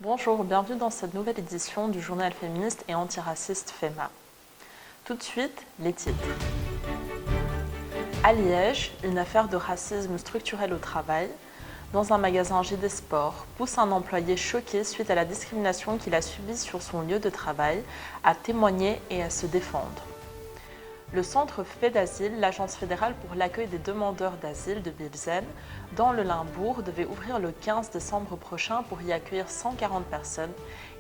Bonjour, bienvenue dans cette nouvelle édition du journal féministe et antiraciste FEMA. Tout de suite, les titres. À Liège, une affaire de racisme structurel au travail. Dans un magasin JD Sport, pousse un employé choqué suite à la discrimination qu'il a subie sur son lieu de travail à témoigner et à se défendre. Le centre FEDASIL, l'agence fédérale pour l'accueil des demandeurs d'asile de Bilzen, dans le Limbourg, devait ouvrir le 15 décembre prochain pour y accueillir 140 personnes.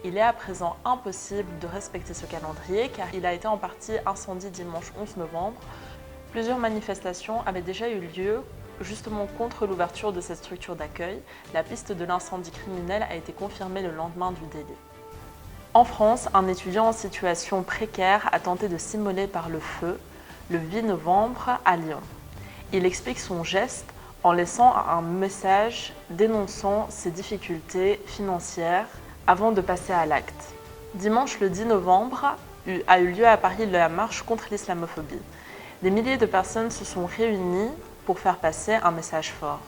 Il est à présent impossible de respecter ce calendrier car il a été en partie incendié dimanche 11 novembre. Plusieurs manifestations avaient déjà eu lieu justement contre l'ouverture de cette structure d'accueil. La piste de l'incendie criminel a été confirmée le lendemain du délit. En France, un étudiant en situation précaire a tenté de s'immoler par le feu le 8 novembre à Lyon. Il explique son geste en laissant un message dénonçant ses difficultés financières avant de passer à l'acte. Dimanche le 10 novembre a eu lieu à Paris la marche contre l'islamophobie. Des milliers de personnes se sont réunies pour faire passer un message fort.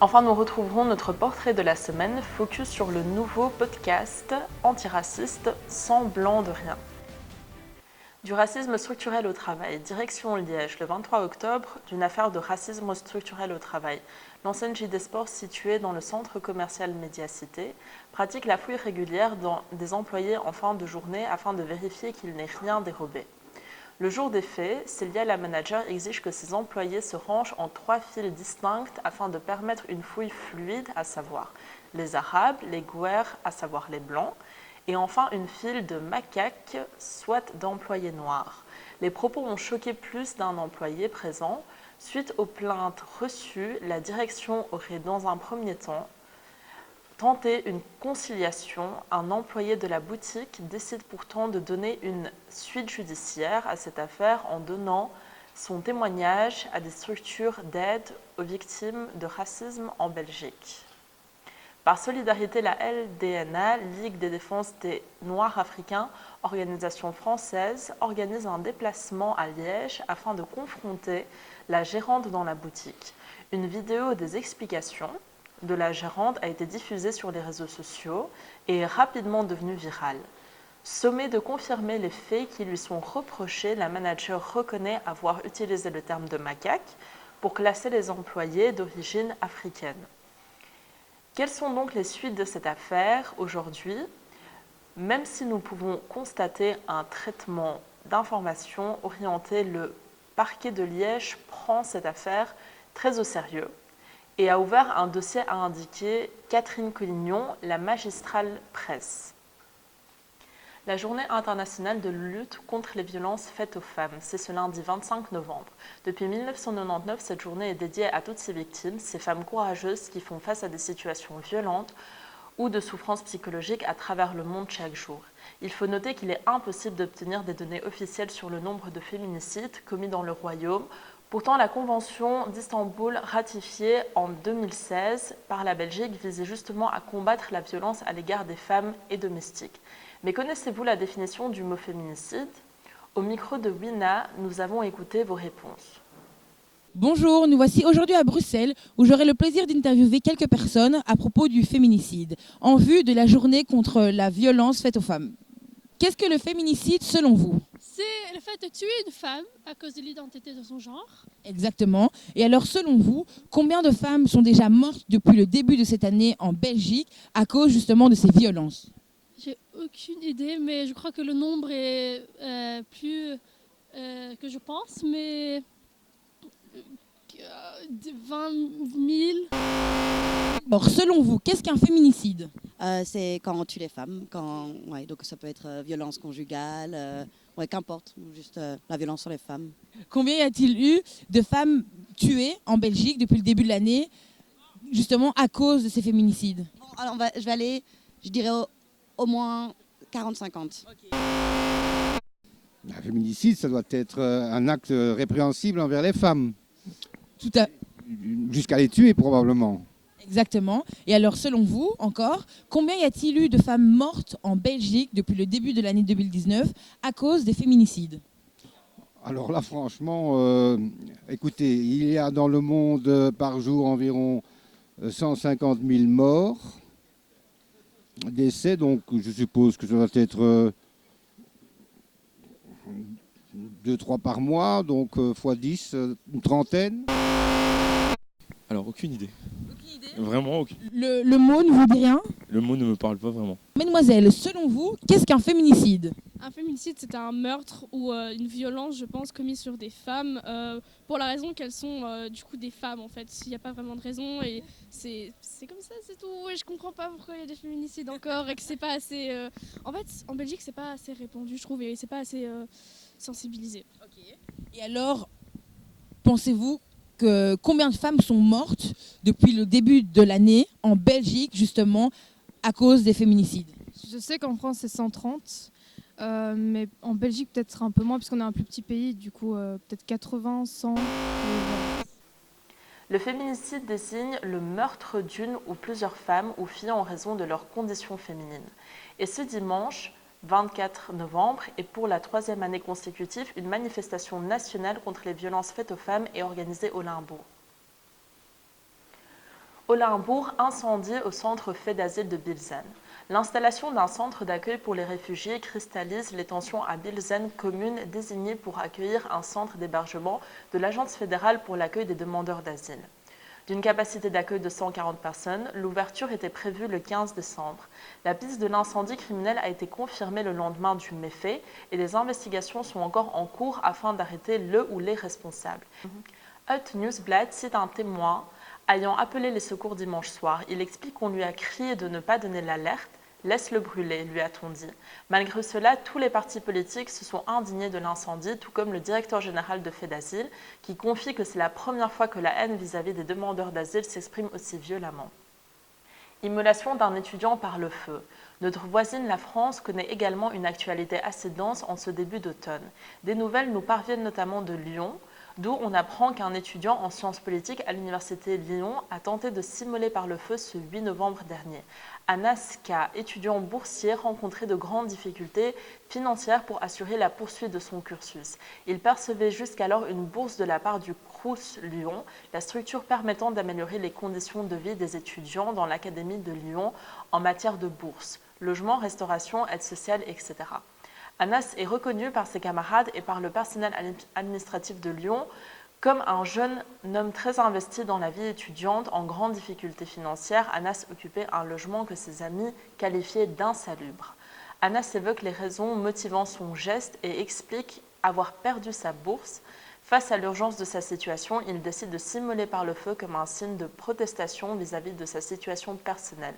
Enfin, nous retrouverons notre portrait de la semaine, focus sur le nouveau podcast antiraciste sans blanc de rien. Du racisme structurel au travail, direction Liège, le 23 octobre, d'une affaire de racisme structurel au travail. L'enseigne JD Sport, située dans le centre commercial Médiacité, pratique la fouille régulière des employés en fin de journée afin de vérifier qu'il n'ait rien dérobé. Le jour des faits, Célia, la manager, exige que ses employés se rangent en 3 files distinctes afin de permettre une fouille fluide, à savoir les Arabes, les Gouers, à savoir les Blancs, et enfin une file de macaques, soit d'employés noirs. Les propos ont choqué plus d'un employé présent. Suite aux plaintes reçues, la direction aurait dans un premier temps tenté une conciliation. Un employé de la boutique décide pourtant de donner une suite judiciaire à cette affaire en donnant son témoignage à des structures d'aide aux victimes de racisme en Belgique. Par solidarité, la LDNA, Ligue des défenses des Noirs africains, organisation française, organise un déplacement à Liège afin de confronter la gérante dans la boutique. Une vidéo des explications de la gérante a été diffusée sur les réseaux sociaux et est rapidement devenue virale. Sommée de confirmer les faits qui lui sont reprochés, la manager reconnaît avoir utilisé le terme de macaque pour classer les employés d'origine africaine. Quelles sont donc les suites de cette affaire aujourd'hui? Même si nous pouvons constater un traitement d'information orienté, le parquet de Liège prend cette affaire très au sérieux et a ouvert un dossier, a indiqué Catherine Collignon, la magistrale presse. La journée internationale de lutte contre les violences faites aux femmes, c'est ce lundi 25 novembre. Depuis 1999, cette journée est dédiée à toutes ces victimes, ces femmes courageuses qui font face à des situations violentes ou de souffrances psychologiques à travers le monde chaque jour. Il faut noter qu'il est impossible d'obtenir des données officielles sur le nombre de féminicides commis dans le royaume. Pourtant, la Convention d'Istanbul, ratifiée en 2016 par la Belgique, visait justement à combattre la violence à l'égard des femmes et domestiques. Mais connaissez-vous la définition du mot féminicide? Au micro de Wina, nous avons écouté vos réponses. Bonjour, nous voici aujourd'hui à Bruxelles où j'aurai le plaisir d'interviewer quelques personnes à propos du féminicide, en vue de la journée contre la violence faite aux femmes. Qu'est-ce que le féminicide selon vous? C'est le fait de tuer une femme à cause de l'identité de son genre. Exactement. Et alors selon vous, combien de femmes sont déjà mortes depuis le début de cette année en Belgique à cause justement de ces violences? J'ai aucune idée, mais je crois que le nombre est plus que je pense, mais 20 000. Alors selon vous, qu'est-ce qu'un féminicide? C'est quand on tue les femmes, donc ça peut être violence conjugale, qu'importe, ou juste la violence sur les femmes. Combien y a-t-il eu de femmes tuées en Belgique depuis le début de l'année, justement à cause de ces féminicides? Bon, alors je vais aller, je dirais au moins 40-50. Okay. Un féminicide, ça doit être un acte répréhensible envers les femmes. Tout à... Jusqu'à les tuer probablement. Exactement. Et alors, selon vous, encore, combien y a-t-il eu de femmes mortes en Belgique depuis le début de l'année 2019 à cause des féminicides? Alors là, franchement, écoutez, il y a dans le monde par jour environ 150 000 morts. décès, donc je suppose que ça doit être 2-3 par mois, donc fois 10, une trentaine. Alors, aucune idée. Vraiment, aucune. Le mot ne vous dit rien? Le mot ne me parle pas vraiment. Mademoiselle, selon vous, qu'est-ce qu'un féminicide? Un féminicide, c'est un meurtre ou une violence, je pense, commise sur des femmes pour la raison qu'elles sont du coup des femmes en fait. Il n'y a pas vraiment de raison et c'est comme ça, c'est tout. Et je comprends pas pourquoi il y a des féminicides encore et que c'est pas assez. En fait, en Belgique, c'est pas assez répandu, je trouve, et c'est pas assez sensibilisé. Et alors, pensez-vous que combien de femmes sont mortes depuis le début de l'année en Belgique, justement, à cause des féminicides? Je sais qu'en France, c'est 130, mais en Belgique, peut-être un peu moins, puisqu'on est un plus petit pays, du coup, peut-être 80, 100. Le féminicide désigne le meurtre d'une ou plusieurs femmes ou filles en raison de leur condition féminine. Et ce dimanche, 24 novembre, est pour la 3e année consécutive une manifestation nationale contre les violences faites aux femmes est organisée au Limbourg. Au Limbourg, incendie au centre fait d'asile de Bilzen. L'installation d'un centre d'accueil pour les réfugiés cristallise les tensions à Bilzen, commune désignée pour accueillir un centre d'hébergement de l'Agence fédérale pour l'accueil des demandeurs d'asile. D'une capacité d'accueil de 140 personnes, l'ouverture était prévue le 15 décembre. La piste de l'incendie criminel a été confirmée le lendemain du méfait et des investigations sont encore en cours afin d'arrêter le ou les responsables. Hut Newsblad cite un témoin ayant appelé les secours dimanche soir. Il explique qu'on lui a crié de ne pas donner l'alerte. Laisse-le brûler, lui a-t-on dit. Malgré cela, tous les partis politiques se sont indignés de l'incendie, tout comme le directeur général de FEDASIL, qui confie que c'est la première fois que la haine vis-à-vis des demandeurs d'asile s'exprime aussi violemment. Immolation d'un étudiant par le feu. Notre voisine, la France, connaît également une actualité assez dense en ce début d'automne. Des nouvelles nous parviennent notamment de Lyon, d'où on apprend qu'un étudiant en sciences politiques à l'université Lyon a tenté de s'immoler par le feu ce 8 novembre dernier. Anas K, étudiant boursier, rencontrait de grandes difficultés financières pour assurer la poursuite de son cursus. Il percevait jusqu'alors une bourse de la part du Crous Lyon, la structure permettant d'améliorer les conditions de vie des étudiants dans l'Académie de Lyon en matière de bourse, logement, restauration, aide sociale, etc. Anas est reconnu par ses camarades et par le personnel administratif de Lyon comme un jeune homme très investi dans la vie étudiante en grande difficulté financière. Anas occupait un logement que ses amis qualifiaient d'insalubre. Anas évoque les raisons motivant son geste et explique avoir perdu sa bourse. Face à l'urgence de sa situation, il décide de s'immoler par le feu comme un signe de protestation vis-à-vis de sa situation personnelle.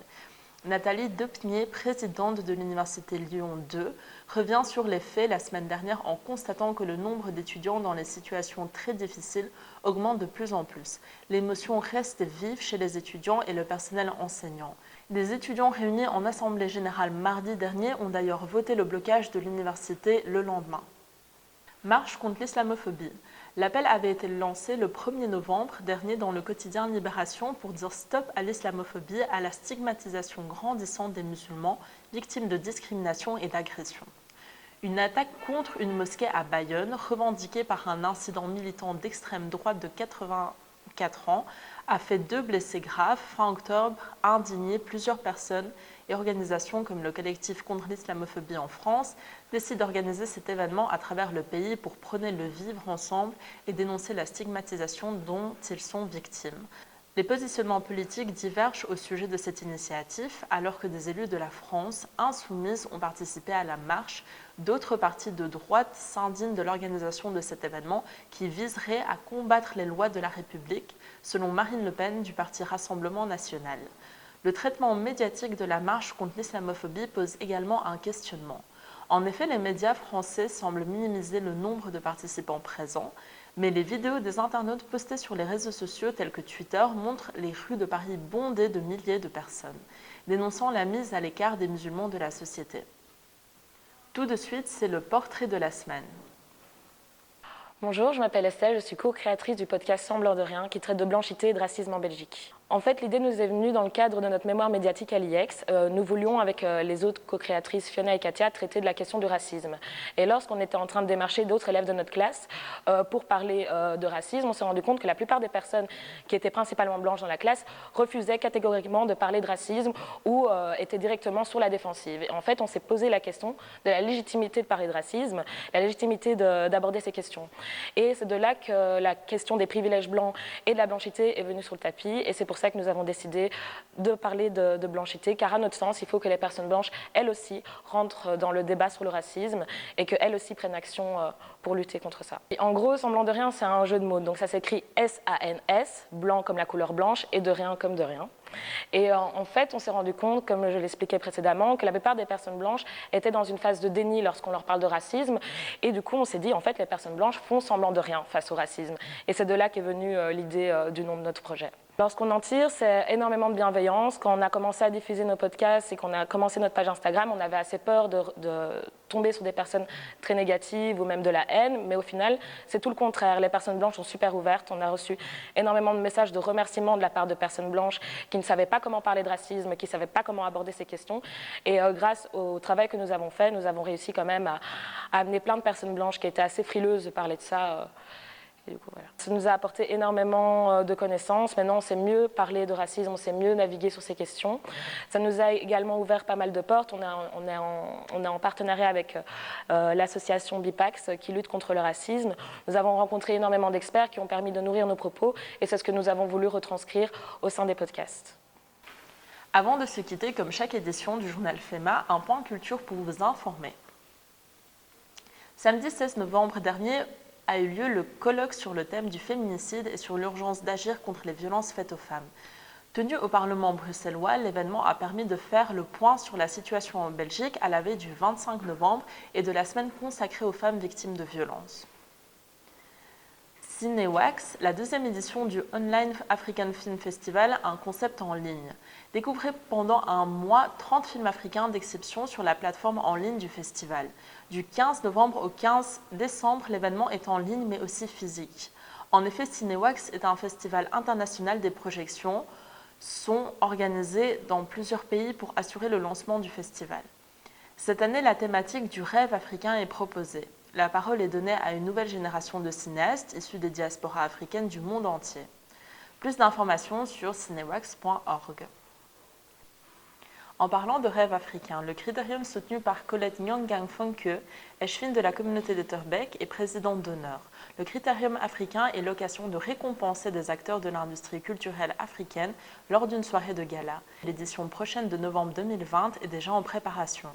Nathalie Depnier, présidente de l'Université Lyon 2, revient sur les faits la semaine dernière en constatant que le nombre d'étudiants dans les situations très difficiles augmente de plus en plus. L'émotion reste vive chez les étudiants et le personnel enseignant. Des étudiants réunis en assemblée générale mardi dernier ont d'ailleurs voté le blocage de l'université le lendemain. Marche contre l'islamophobie. L'appel avait été lancé le 1er novembre dernier dans le quotidien Libération pour dire stop à l'islamophobie, à la stigmatisation grandissante des musulmans victimes de discrimination et d'agression. Une attaque contre une mosquée à Bayonne, revendiquée par un incident militant d'extrême droite de 84 ans, a fait 2 blessés graves. Fin octobre, a indigné plusieurs personnes et organisations comme le collectif contre l'islamophobie en France décident d'organiser cet événement à travers le pays pour prôner le vivre ensemble et dénoncer la stigmatisation dont ils sont victimes. Les positionnements politiques divergent au sujet de cette initiative, alors que des élus de la France insoumise ont participé à la marche. D'autres partis de droite s'indignent de l'organisation de cet événement qui viserait à combattre les lois de la République, selon Marine Le Pen du parti Rassemblement National. Le traitement médiatique de la marche contre l'islamophobie pose également un questionnement. En effet, les médias français semblent minimiser le nombre de participants présents, mais les vidéos des internautes postées sur les réseaux sociaux tels que Twitter montrent les rues de Paris bondées de milliers de personnes, dénonçant la mise à l'écart des musulmans de la société. Tout de suite, c'est le portrait de la semaine. Bonjour, je m'appelle Estelle, je suis co-créatrice du podcast Sembleur de rien qui traite de blanchité et de racisme en Belgique. En fait, l'idée nous est venue dans le cadre de notre mémoire médiatique à l'IEX. Nous voulions, avec les autres co-créatrices Fiona et Katia, traiter de la question du racisme. Et lorsqu'on était en train de démarcher d'autres élèves de notre classe pour parler de racisme, on s'est rendu compte que la plupart des personnes qui étaient principalement blanches dans la classe refusaient catégoriquement de parler de racisme ou étaient directement sur la défensive. Et en fait, on s'est posé la question de la légitimité de parler de racisme, la légitimité d'aborder ces questions. Et c'est de là que la question des privilèges blancs et de la blanchité est venue sur le tapis. Et c'est pour ça que nous avons décidé de parler de blanchité, car à notre sens, il faut que les personnes blanches, elles aussi, rentrent dans le débat sur le racisme et qu'elles aussi prennent action pour lutter contre ça. Et en gros, Semblant de rien, c'est un jeu de mots. Donc ça s'écrit S-A-N-S, blanc comme la couleur blanche, et de rien comme de rien. Et en fait, on s'est rendu compte, comme je l'expliquais précédemment, que la plupart des personnes blanches étaient dans une phase de déni lorsqu'on leur parle de racisme. Et du coup, on s'est dit, en fait, les personnes blanches font semblant de rien face au racisme. Et c'est de là qu'est venue l'idée du nom de notre projet. Lorsqu'on en tire, c'est énormément de bienveillance. Quand on a commencé à diffuser nos podcasts et qu'on a commencé notre page Instagram, on avait assez peur de tomber sur des personnes très négatives ou même de la haine. Mais au final, c'est tout le contraire. Les personnes blanches sont super ouvertes. On a reçu énormément de messages de remerciements de la part de personnes blanches qui ne savaient pas comment parler de racisme, qui ne savaient pas comment aborder ces questions. Et grâce au travail que nous avons fait, nous avons réussi quand même à amener plein de personnes blanches qui étaient assez frileuses de parler de ça. Et du coup, voilà. Ça nous a apporté énormément de connaissances. Maintenant, on sait mieux parler de racisme, on sait mieux naviguer sur ces questions. Ça nous a également ouvert pas mal de portes. On est en partenariat avec l'association BIPAX qui lutte contre le racisme. Nous avons rencontré énormément d'experts qui ont permis de nourrir nos propos et c'est ce que nous avons voulu retranscrire au sein des podcasts. Avant de se quitter, comme chaque édition du journal FEMA, un point culture pour vous informer. Samedi 16 novembre dernier, a eu lieu le colloque sur le thème du féminicide et sur l'urgence d'agir contre les violences faites aux femmes. Tenu au Parlement bruxellois, l'événement a permis de faire le point sur la situation en Belgique à la veille du 25 novembre et de la semaine consacrée aux femmes victimes de violences. Cinewax, la deuxième édition du Online African Film Festival, a un concept en ligne. Découvrez pendant un mois 30 films africains d'exception sur la plateforme en ligne du festival. Du 15 novembre au 15 décembre, l'événement est en ligne mais aussi physique. En effet, Cinewax est un festival international des projections, sont organisées dans plusieurs pays pour assurer le lancement du festival. Cette année, la thématique du rêve africain est proposée. La parole est donnée à une nouvelle génération de cinéastes issus des diasporas africaines du monde entier. Plus d'informations sur cinewax.org. En parlant de rêve africain, le critérium soutenu par Colette Nyangang-Fonke, échevine de la communauté de Terbeek et présidente d'honneur. Le critérium africain est l'occasion de récompenser des acteurs de l'industrie culturelle africaine lors d'une soirée de gala. L'édition prochaine de novembre 2020 est déjà en préparation.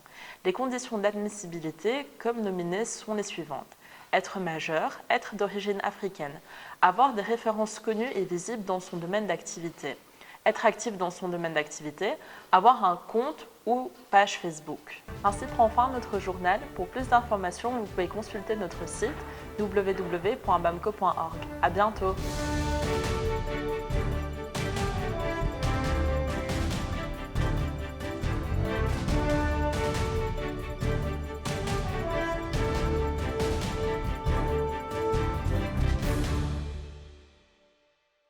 Les conditions d'admissibilité, comme nominées, sont les suivantes. Être majeur, être d'origine africaine, avoir des références connues et visibles dans son domaine d'activité. Être actif dans son domaine d'activité, avoir un compte ou page Facebook. Ainsi prend fin notre journal. Pour plus d'informations, vous pouvez consulter notre site www.bamco.org. À bientôt.